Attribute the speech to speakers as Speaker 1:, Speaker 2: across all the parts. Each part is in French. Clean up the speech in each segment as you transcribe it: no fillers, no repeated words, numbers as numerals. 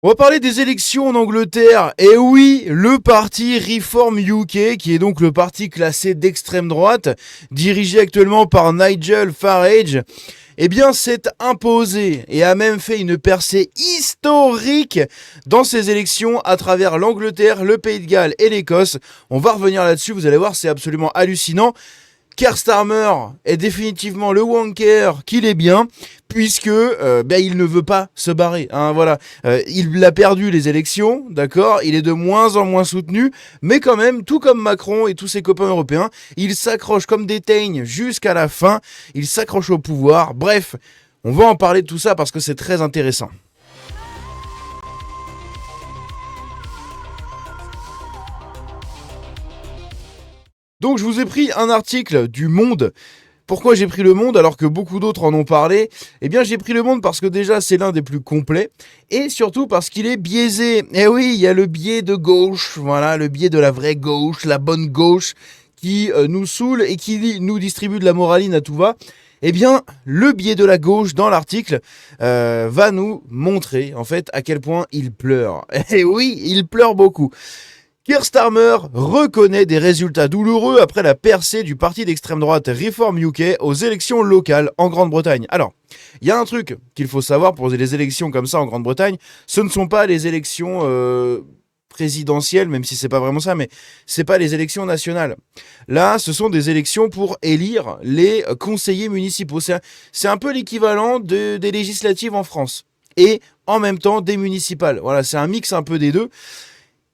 Speaker 1: On va parler des élections en Angleterre. Et oui, le parti Reform UK, qui est donc le parti classé d'extrême droite, dirigé actuellement par Nigel Farage, eh bien, s'est imposé et a même fait une percée historique dans ces élections à travers l'Angleterre, le Pays de Galles et l'Écosse. On va revenir là-dessus, vous allez voir, c'est absolument hallucinant. Keir Starmer est définitivement le wanker qu'il est bien, puisque il ne veut pas se barrer. Hein, voilà, il a perdu les élections, d'accord. Il est de moins en moins soutenu, mais quand même, tout comme Macron et tous ses copains européens, il s'accroche comme des teignes jusqu'à la fin. Il s'accroche au pouvoir. Bref, on va en parler de tout ça parce que c'est très intéressant. Donc je vous ai pris un article du Monde. Pourquoi j'ai pris Le Monde alors que beaucoup d'autres en ont parlé ? Eh bien j'ai pris Le Monde parce que déjà c'est l'un des plus complets et surtout parce qu'il est biaisé. Eh oui, il y a le biais de gauche, voilà, le biais de la vraie gauche, la bonne gauche qui nous saoule et qui nous distribue de la moraline à tout va. Eh bien, le biais de la gauche dans l'article va nous montrer en fait à quel point il pleure. Eh oui, il pleure beaucoup. Keir Starmer reconnaît des résultats douloureux après la percée du parti d'extrême droite Reform UK aux élections locales en Grande-Bretagne. Alors, il y a un truc qu'il faut savoir pour les élections comme ça en Grande-Bretagne, ce ne sont pas les élections présidentielles, même si c'est pas vraiment ça, mais c'est pas les élections nationales. Là, ce sont des élections pour élire les conseillers municipaux. C'est un peu l'équivalent des législatives en France et en même temps des municipales. Voilà, c'est un mix un peu des deux.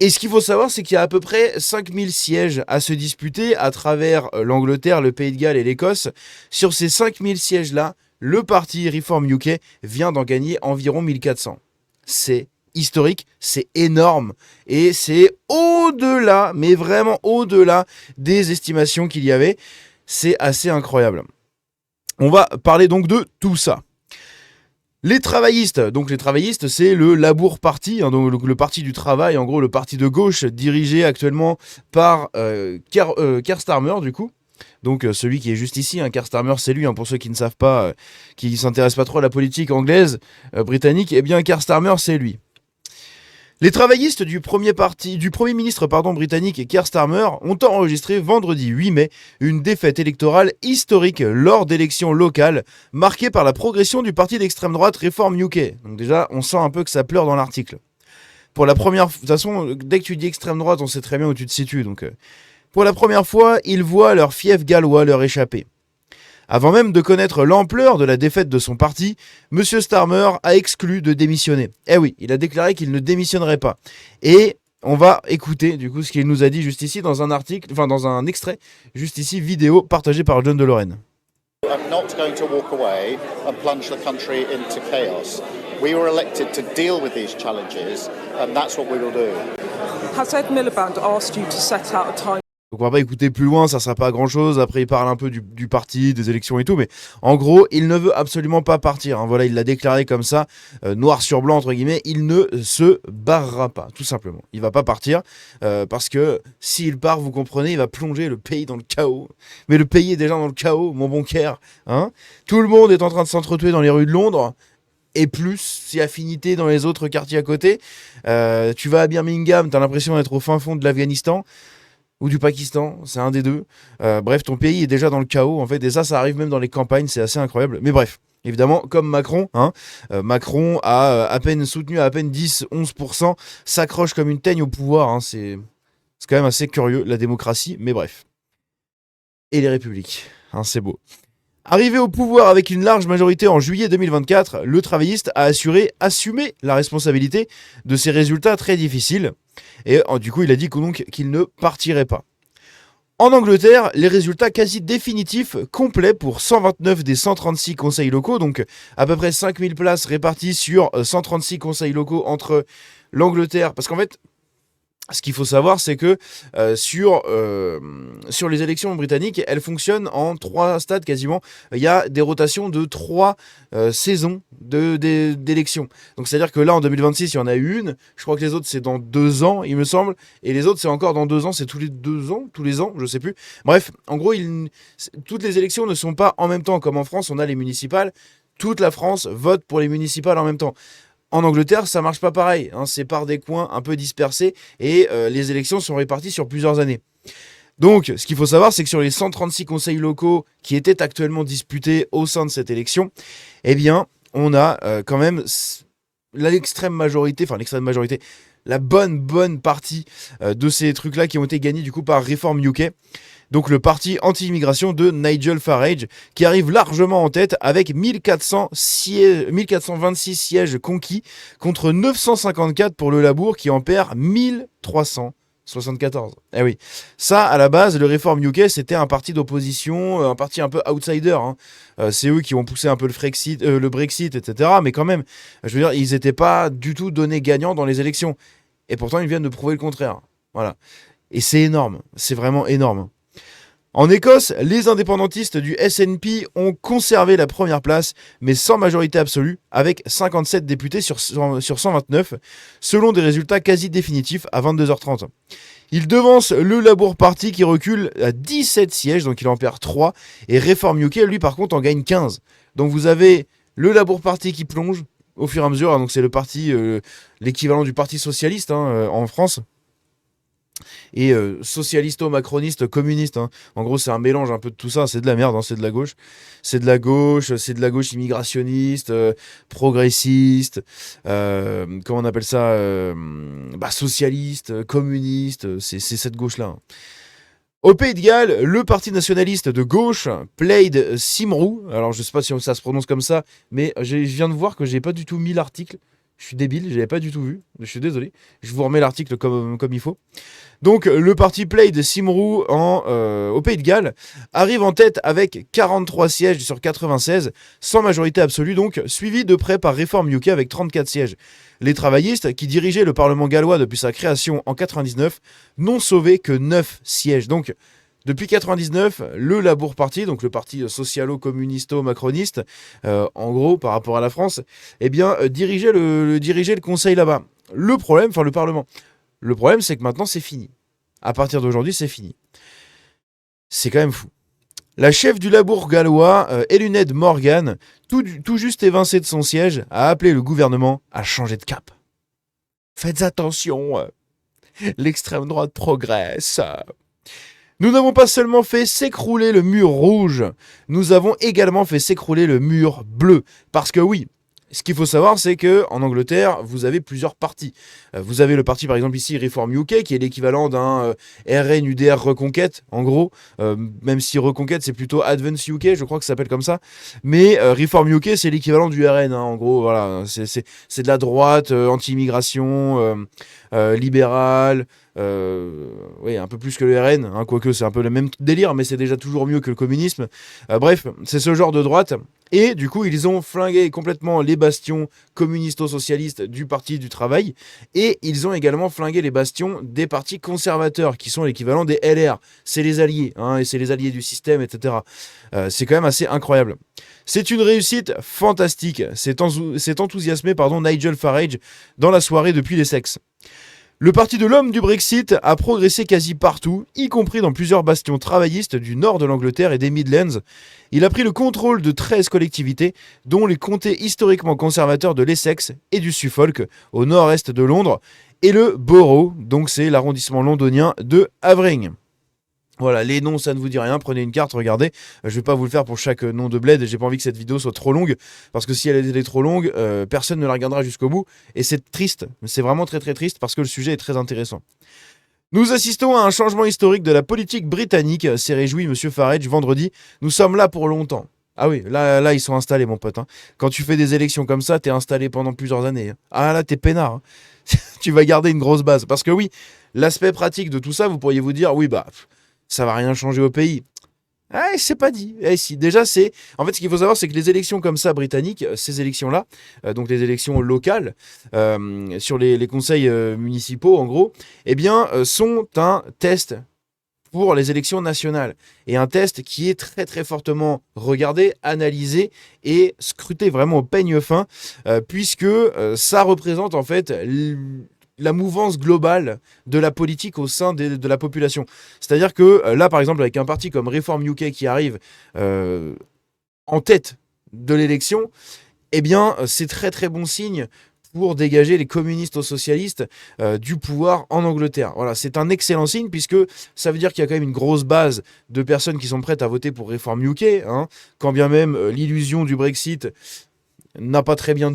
Speaker 1: Et ce qu'il faut savoir, c'est qu'il y a à peu près 5000 sièges à se disputer à travers l'Angleterre, le Pays de Galles et l'Écosse. Sur ces 5000 sièges-là, le parti Reform UK vient d'en gagner environ 1400. C'est historique, c'est énorme et c'est au-delà, mais vraiment au-delà des estimations qu'il y avait. C'est assez incroyable. On va parler donc de tout ça. Les travaillistes, c'est le Labour Party, hein, donc le parti du travail, en gros le parti de gauche dirigé actuellement par Keir Starmer du coup. Donc celui qui est juste ici, hein, Keir Starmer c'est lui, hein, pour ceux qui ne savent pas, qui ne s'intéressent pas trop à la politique anglaise, britannique, eh bien Keir Starmer c'est lui. Les travaillistes du Premier ministre britannique Keir Starmer ont enregistré vendredi 8 mai une défaite électorale historique lors d'élections locales marquées par la progression du parti d'extrême droite Reform UK. Donc déjà, on sent un peu que ça pleure dans l'article. Pour la première fois, de toute façon, dès que tu dis extrême droite, on sait très bien où tu te situes. Donc, pour la première fois, ils voient leur fief gallois leur échapper. Avant même de connaître l'ampleur de la défaite de son parti, M. Starmer a exclu de démissionner. Eh oui, il a déclaré qu'il ne démissionnerait pas. Et on va écouter du coup ce qu'il nous a dit juste ici dans un article, dans un extrait, juste ici, vidéo partagée par John de Lorraine.
Speaker 2: I'm not going to walk away and plunge the country into chaos. We were elected to deal with these challenges, and that's what we will do.
Speaker 3: Has Ed Miliband asked you to set out a time?
Speaker 1: Donc on va pas écouter plus loin, ça sera pas grand chose. Après il parle un peu du parti, des élections et tout, mais en gros il ne veut absolument pas partir. Hein. Voilà, il l'a déclaré comme ça, noir sur blanc entre guillemets. Il ne se barrera pas, tout simplement. Il va pas partir parce que s'il part, vous comprenez, il va plonger le pays dans le chaos. Mais le pays est déjà dans le chaos, mon bon Keir. Hein. Tout le monde est en train de s'entretuer dans les rues de Londres. Et plus, si affinité dans les autres quartiers à côté. Tu vas à Birmingham, t'as l'impression d'être au fin fond de l'Afghanistan. Ou du Pakistan, c'est un des deux. Bref, ton pays est déjà dans le chaos, en fait, et ça arrive même dans les campagnes, c'est assez incroyable. Mais bref, évidemment, comme Macron, Macron a à peine soutenu à peine 10-11%, s'accroche comme une teigne au pouvoir, hein, c'est quand même assez curieux, la démocratie, mais bref. Et les républiques, hein, c'est beau. Arrivé au pouvoir avec une large majorité en juillet 2024, le travailliste a assumé la responsabilité de ces résultats très difficiles. Et du coup, il a dit qu'il ne partirait pas. En Angleterre, les résultats quasi définitifs, complets pour 129 des 136 conseils locaux, donc à peu près 5000 places réparties sur 136 conseils locaux entre l'Angleterre. Parce qu'en fait, ce qu'il faut savoir, c'est que sur les élections britanniques, elles fonctionnent en 3 stades quasiment. Il y a des rotations de 3 saisons d'élections. Donc c'est-à-dire que là, en 2026, il y en a eu une. Je crois que les autres, c'est dans 2 ans, il me semble. Et les autres, c'est encore dans 2 ans. C'est tous les 2 ans, tous les ans, je sais plus. Bref, en gros, toutes les élections ne sont pas en même temps. Comme en France, on a les municipales. Toute la France vote pour les municipales en même temps. En Angleterre, ça marche pas pareil, hein, c'est par des coins un peu dispersés et les élections sont réparties sur plusieurs années. Donc, ce qu'il faut savoir, c'est que sur les 136 conseils locaux qui étaient actuellement disputés au sein de cette élection, eh bien, on a quand même l'extrême majorité, la bonne partie de ces trucs-là qui ont été gagnés du coup par Reform UK. Donc le parti anti-immigration de Nigel Farage, qui arrive largement en tête avec 1426 sièges conquis contre 954 pour le Labour qui en perd 1374. Eh oui, ça à la base, le Reform UK, c'était un parti d'opposition, un parti un peu outsider. Hein. C'est eux qui ont poussé un peu le Brexit, etc. Mais quand même, je veux dire, ils n'étaient pas du tout donnés gagnants dans les élections. Et pourtant, ils viennent de prouver le contraire. Voilà. Et c'est énorme, c'est vraiment énorme. En Écosse, les indépendantistes du SNP ont conservé la première place, mais sans majorité absolue, avec 57 députés sur 129, selon des résultats quasi définitifs à 22h30. Il devance le Labour Party qui recule à 17 sièges, donc il en perd 3, et Reform UK, lui par contre, en gagne 15. Donc vous avez le Labour Party qui plonge au fur et à mesure, donc c'est le parti, l'équivalent du Parti Socialiste en France. Et socialisto-macroniste, communiste. Hein. En gros, c'est un mélange un peu de tout ça. C'est de la merde, hein, c'est de la gauche. C'est de la gauche immigrationniste, progressiste, comment on appelle ça socialiste, communiste. C'est cette gauche-là. Hein. Au Pays de Galles, le parti nationaliste de gauche, Plaid Cymru, alors je sais pas si ça se prononce comme ça, mais je viens de voir que j'ai pas du tout mis l'article. Je suis débile, je l'avais pas du tout vu. Je suis désolé. Je vous remets l'article comme il faut. Donc, le parti Plaid Cymru au Pays de Galles arrive en tête avec 43 sièges sur 96, sans majorité absolue donc, suivi de près par Reform UK avec 34 sièges. Les travaillistes, qui dirigeaient le Parlement gallois depuis sa création en 99, n'ont sauvé que 9 sièges. Donc, depuis 99, le Labour Party, donc le parti socialo-communisto-macroniste, en gros, par rapport à la France, eh bien, dirigeait le conseil là-bas. Le Parlement. Le problème, c'est que maintenant, c'est fini. À partir d'aujourd'hui, c'est fini. C'est quand même fou. La chef du Labour gallois, Eluned Morgan, tout juste évincée de son siège, a appelé le gouvernement à changer de cap. Faites attention, l'extrême droite progresse. Nous n'avons pas seulement fait s'écrouler le mur rouge, nous avons également fait s'écrouler le mur bleu. Parce que oui, ce qu'il faut savoir, c'est qu'en Angleterre, vous avez plusieurs partis. Vous avez le parti, par exemple, ici, Reform UK, qui est l'équivalent d'un RN-UDR Reconquête, en gros. Même si Reconquête, c'est plutôt Advance UK, je crois que ça s'appelle comme ça. Mais Reform UK, c'est l'équivalent du RN, hein, en gros. Voilà, c'est de la droite, anti-immigration, libérale. Oui, un peu plus que le RN, hein, quoique c'est un peu le même délire, mais c'est déjà toujours mieux que le communisme. Bref, c'est ce genre de droite. Et du coup, ils ont flingué complètement les bastions communisto-socialistes du Parti du Travail. Et ils ont également flingué les bastions des partis conservateurs, qui sont l'équivalent des LR. C'est les alliés, hein, et c'est les alliés du système, etc. C'est quand même assez incroyable. C'est une réussite fantastique. C'est enthousiasmé Nigel Farage dans la soirée depuis l'Essex. Le parti de l'homme du Brexit a progressé quasi partout, y compris dans plusieurs bastions travaillistes du nord de l'Angleterre et des Midlands. Il a pris le contrôle de 13 collectivités, dont les comtés historiquement conservateurs de l'Essex et du Suffolk, au nord-est de Londres, et le Borough, donc c'est l'arrondissement londonien de Havering. Voilà, les noms, ça ne vous dit rien. Prenez une carte, regardez. Je vais pas vous le faire pour chaque nom de bled. J'ai pas envie que cette vidéo soit trop longue. Parce que si elle est trop longue, personne ne la regardera jusqu'au bout. Et c'est triste. C'est vraiment très très triste parce que le sujet est très intéressant. Nous assistons à un changement historique de la politique britannique, s'est réjoui M. Farage vendredi. Nous sommes là pour longtemps. Ah oui, là ils sont installés, mon pote. Hein. Quand tu fais des élections comme ça, t'es installé pendant plusieurs années. Hein. Ah là, t'es peinard. Hein. Tu vas garder une grosse base. Parce que oui, l'aspect pratique de tout ça, vous pourriez vous dire, oui, bah... ça va rien changer au pays. Ah, c'est pas dit. Si, déjà, c'est... En fait, ce qu'il faut savoir, c'est que les élections comme ça, britanniques, ces élections-là, donc les élections locales, sur les conseils municipaux, en gros, eh bien, sont un test pour les élections nationales. Et un test qui est très, très fortement regardé, analysé et scruté vraiment au peigne fin, puisque ça représente, en fait... la mouvance globale de la politique au sein de la population. C'est-à-dire que là, par exemple, avec un parti comme Reform UK qui arrive en tête de l'élection, eh bien, c'est très très bon signe pour dégager les communistes aux socialistes du pouvoir en Angleterre. Voilà, c'est un excellent signe puisque ça veut dire qu'il y a quand même une grosse base de personnes qui sont prêtes à voter pour Reform UK, hein, quand bien même l'illusion du Brexit n'a pas très bien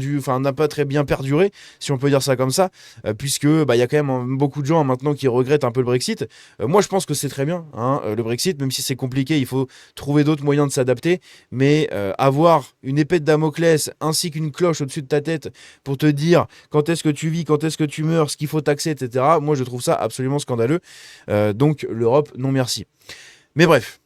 Speaker 1: perduré, si on peut dire ça comme ça, puisque il y a quand même beaucoup de gens maintenant qui regrettent un peu le Brexit. Moi, je pense que c'est très bien, hein, le Brexit, même si c'est compliqué, il faut trouver d'autres moyens de s'adapter, mais avoir une épée de Damoclès ainsi qu'une cloche au-dessus de ta tête pour te dire quand est-ce que tu vis, quand est-ce que tu meurs, ce qu'il faut taxer, etc., moi, je trouve ça absolument scandaleux. Donc, l'Europe, non merci. Mais bref.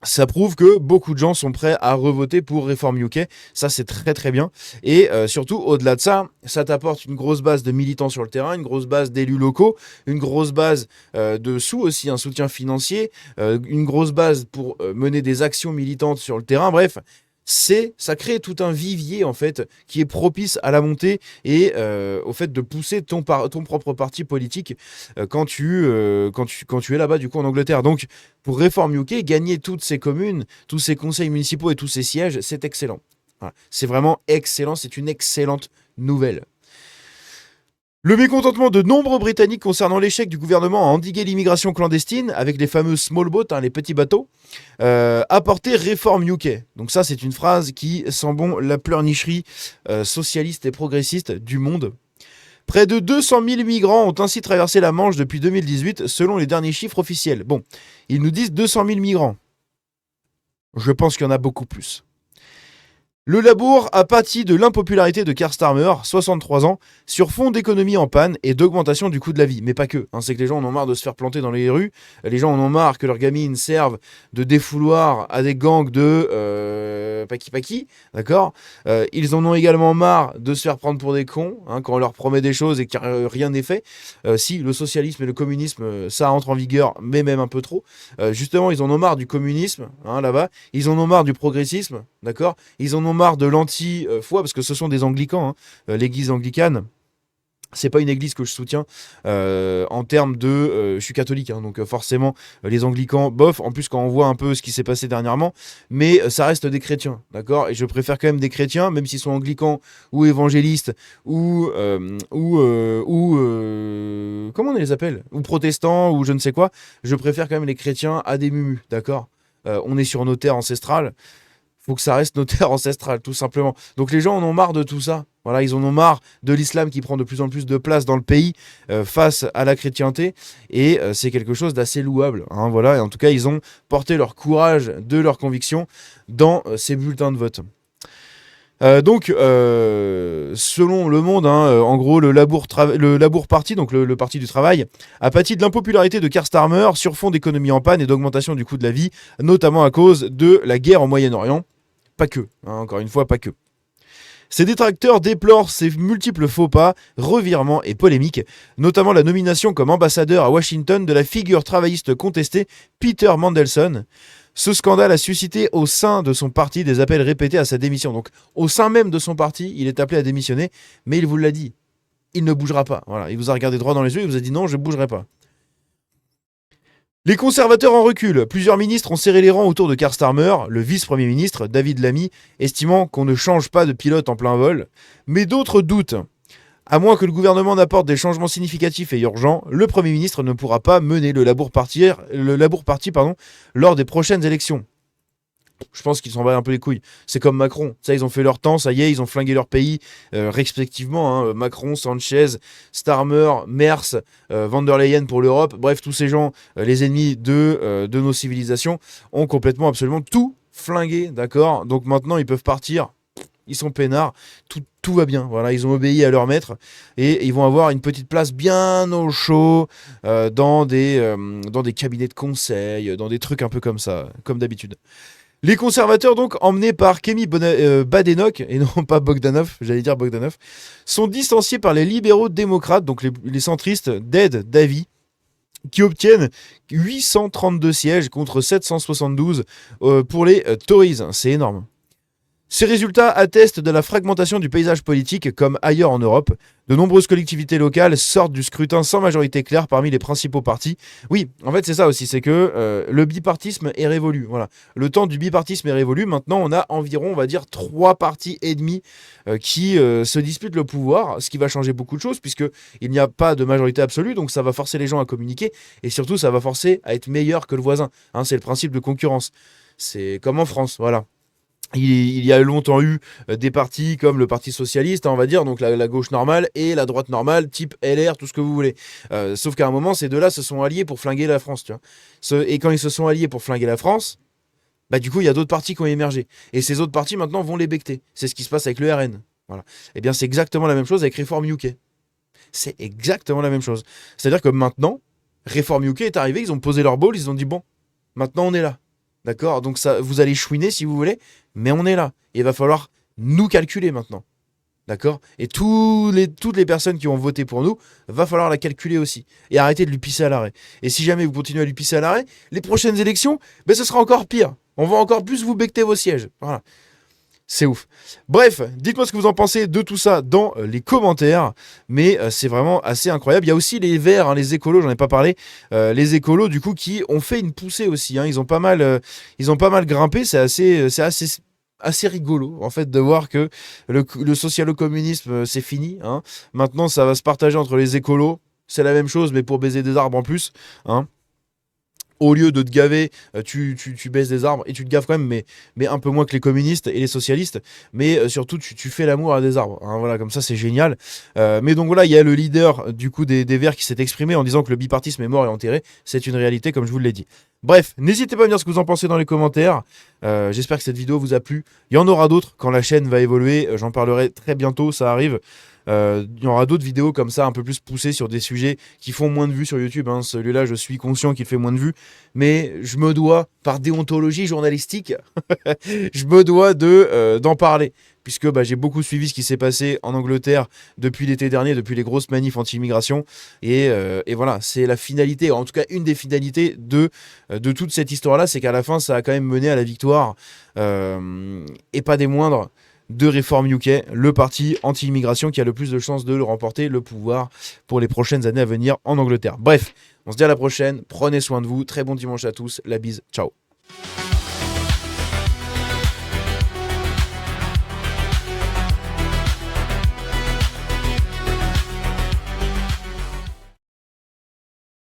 Speaker 1: Ça prouve que beaucoup de gens sont prêts à revoter pour Reform UK. Ça, c'est très très bien. Et surtout, au-delà de ça, ça t'apporte une grosse base de militants sur le terrain, une grosse base d'élus locaux, une grosse base de sous aussi, un soutien financier, une grosse base pour mener des actions militantes sur le terrain. Bref, ça crée tout un vivier en fait qui est propice à la montée et au fait de pousser ton propre parti politique quand tu es là-bas du coup en Angleterre. Donc pour Reform UK, gagner toutes ces communes, tous ces conseils municipaux et tous ces sièges, c'est excellent. Voilà. C'est vraiment excellent, c'est une excellente nouvelle. Le mécontentement de nombreux Britanniques concernant l'échec du gouvernement à endiguer l'immigration clandestine avec les fameux small boats, les petits bateaux, a porté Reform UK. Donc ça, c'est une phrase qui sent bon la pleurnicherie socialiste et progressiste du monde. Près de 200 000 migrants ont ainsi traversé la Manche depuis 2018, selon les derniers chiffres officiels. Bon, ils nous disent 200 000 migrants. Je pense qu'il y en a beaucoup plus. Le Labour a pâti de l'impopularité de Keir Starmer, 63 ans, sur fond d'économie en panne et d'augmentation du coût de la vie. Mais pas que, c'est que les gens en ont marre de se faire planter dans les rues, les gens en ont marre que leurs gamines servent de défouloir à des gangs de paki-paki, d'accord. Ils en ont également marre de se faire prendre pour des cons, quand on leur promet des choses et que rien n'est fait. Si, le socialisme et le communisme, ça entre en vigueur, mais même un peu trop. Justement, ils en ont marre du communisme, là-bas, ils en ont marre du progressisme, d'accord. Ils en ont marre de l'anti-foi, parce que ce sont des anglicans, l'église anglicane. C'est pas une église que je soutiens en termes de... je suis catholique, donc forcément, les anglicans, bof, en plus quand on voit un peu ce qui s'est passé dernièrement, mais ça reste des chrétiens, d'accord. Et je préfère quand même des chrétiens, même s'ils sont anglicans ou évangélistes, ou comment on les appelle, ou protestants, ou je ne sais quoi, je préfère quand même les chrétiens à des mumus, d'accord. On est sur nos terres ancestrales, faut que ça reste nos terres ancestrales, tout simplement. Donc les gens en ont marre de tout ça. Voilà, ils en ont marre de l'islam qui prend de plus en plus de place dans le pays face à la chrétienté. Et c'est quelque chose d'assez louable. Voilà. Et en tout cas, ils ont porté leur courage de leurs convictions dans ces bulletins de vote. Donc, selon Le Monde, en gros, le Labour Party, donc le parti du travail, a pâti de l'impopularité de Keir Starmer sur fond d'économie en panne et d'augmentation du coût de la vie, notamment à cause de la guerre en Moyen-Orient. Pas que, encore une fois, pas que. Ces détracteurs déplorent ces multiples faux pas, revirements et polémiques, notamment la nomination comme ambassadeur à Washington de la figure travailliste contestée Peter Mandelson. Ce scandale a suscité au sein de son parti des appels répétés à sa démission. Donc au sein même de son parti, il est appelé à démissionner, mais il vous l'a dit, il ne bougera pas. Voilà, il vous a regardé droit dans les yeux et vous a dit non, je ne bougerai pas. Les conservateurs en recul. Plusieurs ministres ont serré les rangs autour de Keir Starmer, le vice-premier ministre David Lammy, estimant qu'on ne change pas de pilote en plein vol. Mais d'autres doutent. À moins que le gouvernement n'apporte des changements significatifs et urgents, le Premier ministre ne pourra pas mener le Labour Party lors des prochaines élections. Je pense qu'ils s'en battent un peu les couilles. C'est comme Macron. Ça, ils ont fait leur temps, ça y est, ils ont flingué leur pays respectivement. Macron, Sanchez, Starmer, Merz, Van der Leyen pour l'Europe. Bref, tous ces gens, les ennemis de nos civilisations, ont complètement, absolument tout flingué, d'accord. Donc maintenant, ils peuvent partir. Ils sont peinards, tout va bien. Voilà, ils ont obéi à leur maître et ils vont avoir une petite place bien au chaud dans des cabinets de conseil, dans des trucs un peu comme ça, comme d'habitude. Les conservateurs, donc, emmenés par Kemi Badenoch, et non pas Bogdanov, j'allais dire Bogdanov, sont distanciés par les libéraux démocrates, donc les centristes d'Ed Davy, qui obtiennent 832 sièges contre 772 pour les Tories. C'est énorme. Ces résultats attestent de la fragmentation du paysage politique comme ailleurs en Europe. De nombreuses collectivités locales sortent du scrutin sans majorité claire parmi les principaux partis. Oui, en fait c'est ça aussi, c'est que le bipartisme est révolu. Voilà. Le temps du bipartisme est révolu. Maintenant on a environ, on va dire, 3 partis et demi qui se disputent le pouvoir, ce qui va changer beaucoup de choses puisqu'il n'y a pas de majorité absolue, donc ça va forcer les gens à communiquer et surtout ça va forcer à être meilleur que le voisin. Hein, c'est le principe de concurrence. C'est comme en France, voilà. Il y a longtemps eu des partis comme le Parti Socialiste, hein, on va dire, donc la gauche normale et la droite normale, type LR, tout ce que vous voulez. Sauf qu'à un moment, ces deux-là se sont alliés pour flinguer la France, tu vois. Et quand ils se sont alliés pour flinguer la France, bah du coup, il y a d'autres partis qui ont émergé. Et ces autres partis, maintenant, vont les becter. C'est ce qui se passe avec le RN. Voilà. Eh bien, c'est exactement la même chose avec Reform UK. C'est exactement la même chose. C'est-à-dire que maintenant, Reform UK est arrivé, ils ont posé leur ball, ils ont dit, bon, maintenant on est là. D'accord? Donc ça, vous allez chouiner si vous voulez, mais on est là. Et il va falloir nous calculer maintenant. D'accord? Et toutes les personnes qui ont voté pour nous, va falloir la calculer aussi. Et arrêter de lui pisser à l'arrêt. Et si jamais vous continuez à lui pisser à l'arrêt, les prochaines élections, ben ce sera encore pire. On va encore plus vous becter vos sièges. Voilà. C'est ouf. Bref, dites-moi ce que vous en pensez de tout ça dans les commentaires. Mais c'est vraiment assez incroyable. Il y a aussi les Verts, hein, les écolos, j'en ai pas parlé. Les écolos, du coup, qui ont fait une poussée aussi. Hein. Ils ont pas mal grimpé. C'est assez rigolo, en fait, de voir que le socialo-communisme, c'est fini. Hein. Maintenant, ça va se partager entre les écolos. C'est la même chose, mais pour baiser des arbres en plus. Hein. Au lieu de te gaver, tu baisses des arbres et tu te gaves quand même, mais un peu moins que les communistes et les socialistes. Mais surtout, tu fais l'amour à des arbres. Hein, voilà, comme ça, c'est génial. Mais donc voilà, il y a le leader du coup des Verts qui s'est exprimé en disant que le bipartisme est mort et enterré. C'est une réalité, comme je vous l'ai dit. Bref, n'hésitez pas à me dire ce que vous en pensez dans les commentaires. J'espère que cette vidéo vous a plu. Il y en aura d'autres quand la chaîne va évoluer. J'en parlerai très bientôt, ça arrive. Il y aura d'autres vidéos comme ça un peu plus poussées sur des sujets qui font moins de vues sur YouTube. Hein. Celui-là, je suis conscient qu'il fait moins de vues, mais je me dois, par déontologie journalistique, je me dois d'en parler. Puisque j'ai beaucoup suivi ce qui s'est passé en Angleterre depuis l'été dernier, depuis les grosses manifs anti-immigration. Et voilà, c'est la finalité, en tout cas une des finalités de toute cette histoire-là, c'est qu'à la fin, ça a quand même mené à la victoire, et pas des moindres, de Reform UK, le parti anti-immigration qui a le plus de chances de remporter le pouvoir pour les prochaines années à venir en Angleterre. Bref, on se dit à la prochaine, prenez soin de vous, très bon dimanche à tous, la bise, ciao.